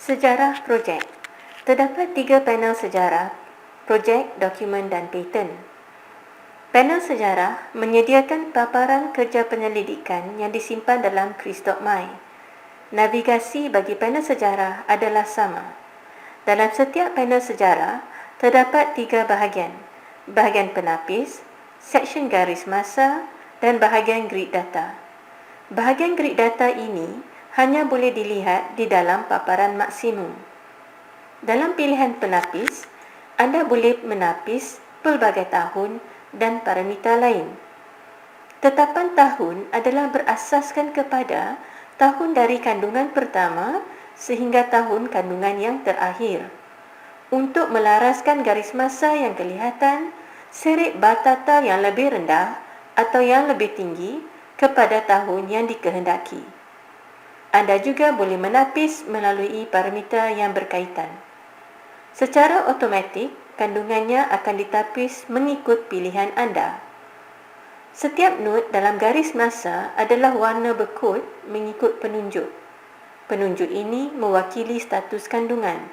Sejarah projek. Terdapat 3 panel sejarah, projek, dokumen dan paten. Panel sejarah menyediakan paparan kerja penyelidikan yang disimpan dalam Chris.my. Navigasi bagi panel sejarah adalah sama. Dalam setiap panel sejarah, terdapat 3 bahagian. Bahagian penapis, seksyen garis masa dan bahagian grid data. Bahagian grid data ini hanya boleh dilihat di dalam paparan maksimum. Dalam pilihan penapis, anda boleh menapis pelbagai tahun dan parameter lain. Tetapan tahun adalah berasaskan kepada tahun dari kandungan pertama sehingga tahun kandungan yang terakhir. Untuk melaraskan garis masa yang kelihatan, seret batata yang lebih rendah atau yang lebih tinggi kepada tahun yang dikehendaki. Anda juga boleh menapis melalui parameter yang berkaitan. Secara automatik, kandungannya akan ditapis mengikut pilihan anda. Setiap not dalam garis masa adalah warna berkod mengikut penunjuk. Penunjuk ini mewakili status kandungan.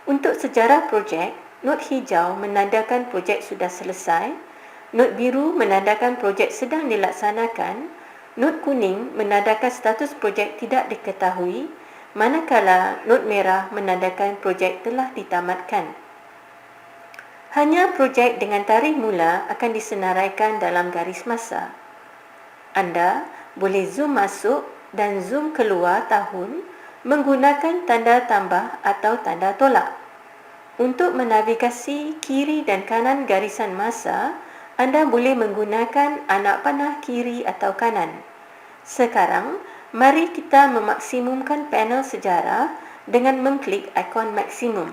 Untuk sejarah projek, not hijau menandakan projek sudah selesai, not biru menandakan projek sedang dilaksanakan, not kuning menandakan status projek tidak diketahui, manakala not merah menandakan projek telah ditamatkan. Hanya projek dengan tarikh mula akan disenaraikan dalam garis masa. Anda boleh zoom masuk dan zoom keluar tahun menggunakan tanda tambah atau tanda tolak. Untuk menavigasi kiri dan kanan garisan masa, anda boleh menggunakan anak panah kiri atau kanan. Sekarang, mari kita memaksimumkan panel sejarah dengan mengklik ikon maksimum.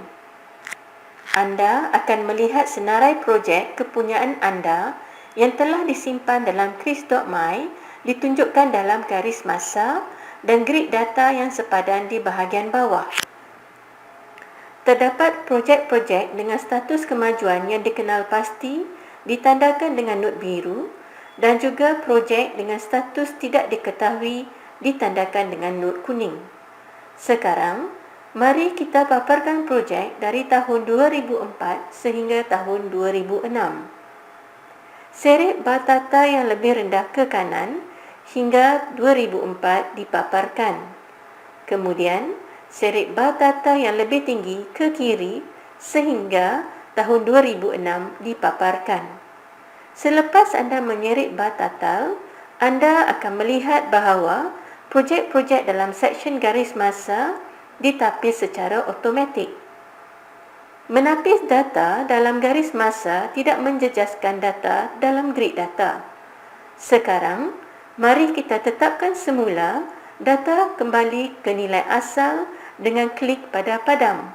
Anda akan melihat senarai projek kepunyaan anda yang telah disimpan dalam Chris.my ditunjukkan dalam garis masa dan grid data yang sepadan di bahagian bawah. Terdapat projek-projek dengan status kemajuan yang dikenal pasti ditandakan dengan not biru dan juga projek dengan status tidak diketahui ditandakan dengan not kuning. Sekarang, mari kita paparkan projek dari tahun 2004 sehingga tahun 2006. Seret batata yang lebih rendah ke kanan hingga 2004 dipaparkan. Kemudian, seret batata yang lebih tinggi ke kiri sehingga tahun 2006 dipaparkan. Selepas anda menyeret batata, anda akan melihat bahawa projek-projek dalam seksyen garis masa ditapis secara automatik. Menapis data dalam garis masa tidak menjejaskan data dalam grid data. Sekarang, mari kita tetapkan semula data kembali ke nilai asal dengan klik pada padam.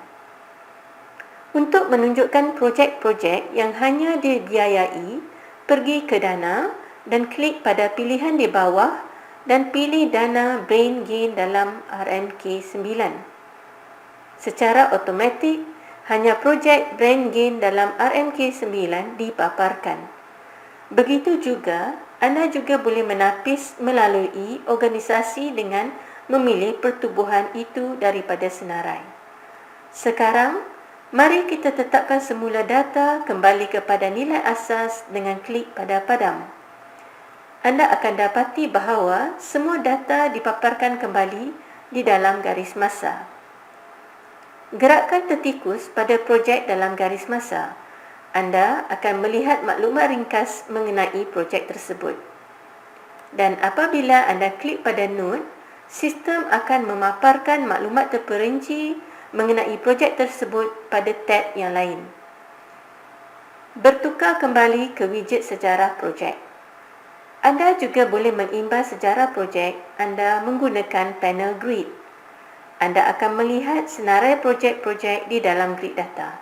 Untuk menunjukkan projek-projek yang hanya dibiayai, pergi ke dana dan klik pada pilihan di bawah dan pilih dana Brain Gain dalam RMK9. Secara automatik, hanya projek Brain Gain dalam RMK9 dipaparkan. Begitu juga, anda juga boleh menapis melalui organisasi dengan memilih pertubuhan itu daripada senarai. Sekarang, mari kita tetapkan semula data kembali kepada nilai asas dengan klik pada padam. Anda akan dapati bahawa semua data dipaparkan kembali di dalam garis masa. Gerakan tertikus pada projek dalam garis masa. Anda akan melihat maklumat ringkas mengenai projek tersebut. Dan apabila anda klik pada note, sistem akan memaparkan maklumat terperinci mengenai projek tersebut pada tab yang lain. Bertukar kembali ke widget sejarah projek. Anda juga boleh mengimbas sejarah projek anda menggunakan panel grid. Anda akan melihat senarai projek-projek di dalam grid data.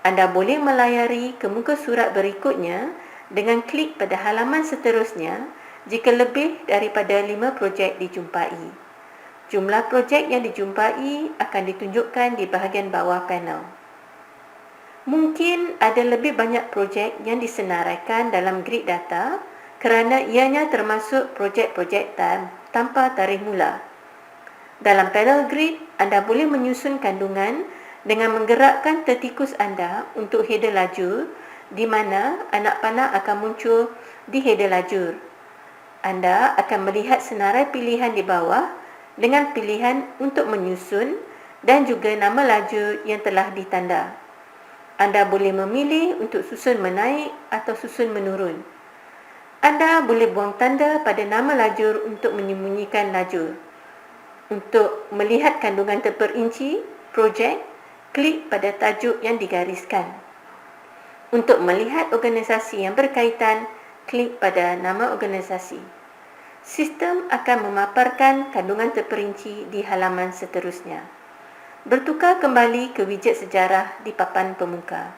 Anda boleh melayari ke muka surat berikutnya dengan klik pada halaman seterusnya jika lebih daripada 5 projek dijumpai. Jumlah projek yang dijumpai akan ditunjukkan di bahagian bawah panel. Mungkin ada lebih banyak projek yang disenaraikan dalam grid data kerana ianya termasuk projek-projek tanpa tarikh mula. Dalam panel grid, anda boleh menyusun kandungan dengan menggerakkan tertikus anda untuk header lajur di mana anak panah akan muncul di header lajur. Anda akan melihat senarai pilihan di bawah dengan pilihan untuk menyusun dan juga nama lajur yang telah ditanda. Anda boleh memilih untuk susun menaik atau susun menurun. Anda boleh buang tanda pada nama lajur untuk menyembunyikan lajur. Untuk melihat kandungan terperinci, projek, klik pada tajuk yang digariskan. Untuk melihat organisasi yang berkaitan, klik pada nama organisasi. Sistem akan memaparkan kandungan terperinci di halaman seterusnya. Bertukar kembali ke widget sejarah di papan pemuka.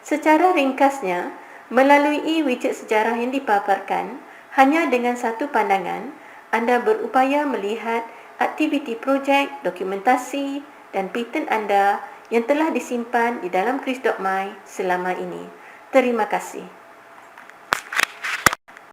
Secara ringkasnya, melalui widget sejarah yang dipaparkan, hanya dengan satu pandangan, anda berupaya melihat aktiviti projek, dokumentasi dan paten anda yang telah disimpan di dalam Kris.my selama ini. Terima kasih.